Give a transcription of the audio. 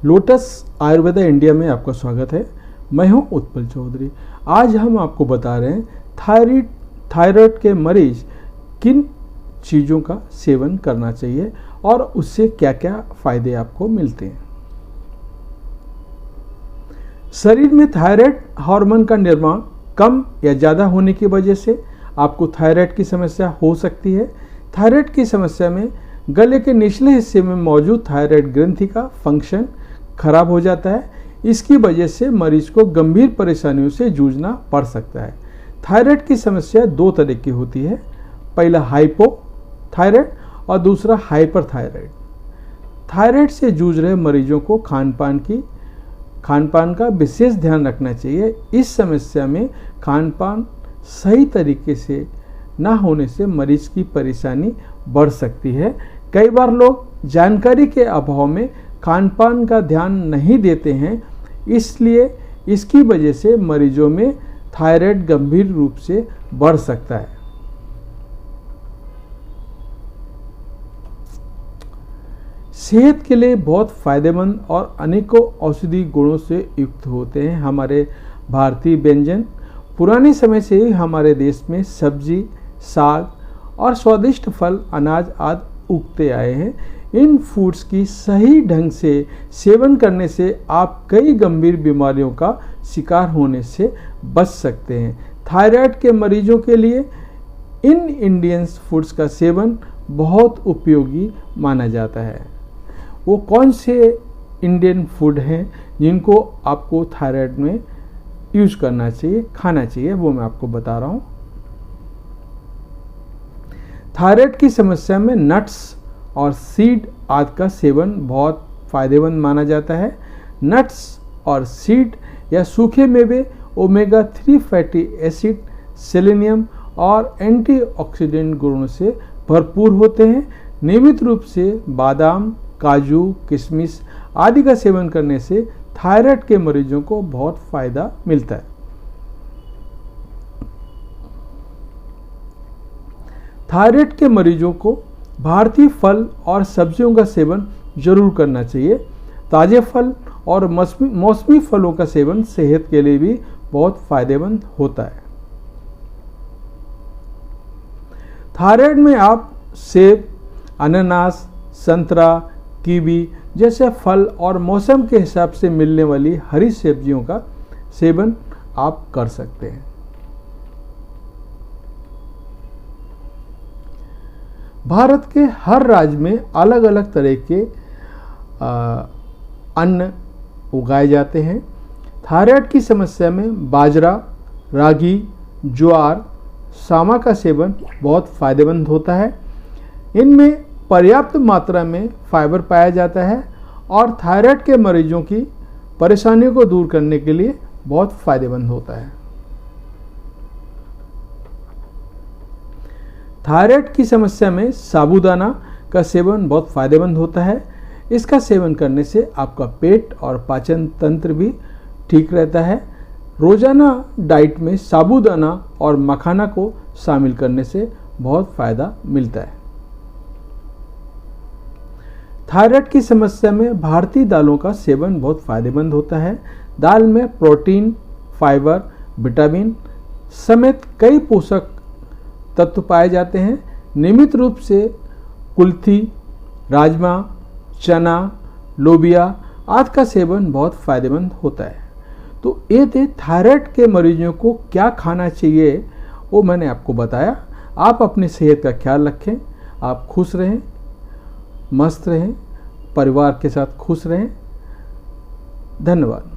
Lotus Ayurveda India में आपका स्वागत है। मैं हूं उत्पल चौधरी। आज हम आपको बता रहे हैं थायराइड के मरीज किन चीज़ों का सेवन करना चाहिए और उससे क्या क्या फ़ायदे आपको मिलते हैं। शरीर में थायराइड हार्मोन का निर्माण कम या ज़्यादा होने की वजह से आपको थायराइड की समस्या हो सकती है। थायराइड की समस्या में गले के निचले हिस्से में मौजूद थायराइड ग्रंथि का फंक्शन खराब हो जाता है। इसकी वजह से मरीज को गंभीर परेशानियों से जूझना पड़ सकता है। थायराइड की समस्या दो तरह की होती है, पहला हाइपोथायराइड और दूसरा हाइपरथायराइड। थायराइड से जूझ रहे मरीजों को खान पान का विशेष ध्यान रखना चाहिए। इस समस्या में खान पान सही तरीके से ना होने से मरीज की परेशानी बढ़ सकती है। कई बार लोग जानकारी के अभाव में खान पान का ध्यान नहीं देते हैं, इसलिए इसकी वजह से मरीजों में थायराइड गंभीर रूप से बढ़ सकता है। सेहत के लिए बहुत फायदेमंद और अनेकों औषधि गुणों से युक्त होते हैं हमारे भारतीय व्यंजन। पुराने समय से ही हमारे देश में सब्जी, साग और स्वादिष्ट फल, अनाज आदि उगते आए हैं। इन फूड्स की सही ढंग से सेवन करने से आप कई गंभीर बीमारियों का शिकार होने से बच सकते हैं। थायराइड के मरीजों के लिए इन इंडियन फूड्स का सेवन बहुत उपयोगी माना जाता है। वो कौन से इंडियन फूड हैं जिनको आपको थायराइड में यूज करना चाहिए, खाना चाहिए, वो मैं आपको बता रहा हूँ। थायराइड की समस्या में नट्स और सीड आदि का सेवन बहुत फायदेमंद माना जाता है। नट्स और सीड या सूखे मेवे ओमेगा 3 फैटी एसिड, सेलेनियम और एंटीऑक्सीडेंट गुणों से भरपूर होते हैं। नियमित रूप से बादाम, काजू, किशमिश आदि का सेवन करने से थायराइड के मरीजों को बहुत फायदा मिलता है। थायराइड के मरीजों को भारतीय फल और सब्जियों का सेवन जरूर करना चाहिए। ताजे फल और मौसमी फलों का सेवन सेहत के लिए भी बहुत फायदेमंद होता है। थायराइड में आप सेब, अनानास, संतरा, कीवी जैसे फल और मौसम के हिसाब से मिलने वाली हरी सब्जियों का सेवन आप कर सकते हैं। भारत के हर राज्य में अलग अलग तरह के अन्न उगाए जाते हैं। थायराइड की समस्या में बाजरा, रागी, ज्वार, सामा का सेवन बहुत फायदेमंद होता है। इनमें पर्याप्त मात्रा में फाइबर पाया जाता है और थायराइड के मरीजों की परेशानियों को दूर करने के लिए बहुत फायदेमंद होता है। थायराइड की समस्या में साबूदाना का सेवन बहुत फायदेमंद होता है। इसका सेवन करने से आपका पेट और पाचन तंत्र भी ठीक रहता है। रोजाना डाइट में साबूदाना और मखाना को शामिल करने से बहुत फायदा मिलता है। थायराइड की समस्या में भारतीय दालों का सेवन बहुत फायदेमंद होता है। दाल में प्रोटीन, फाइबर, विटामिन समेत कई पोषक तत्व पाए जाते हैं। नियमित रूप से कुल्थी, राजमा, चना, लोबिया आदि का सेवन बहुत फायदेमंद होता है। तो ये थे थायराइड के मरीजों को क्या खाना चाहिए, वो मैंने आपको बताया। आप अपनी सेहत का ख्याल रखें, आप खुश रहें, मस्त रहें, परिवार के साथ खुश रहें। धन्यवाद।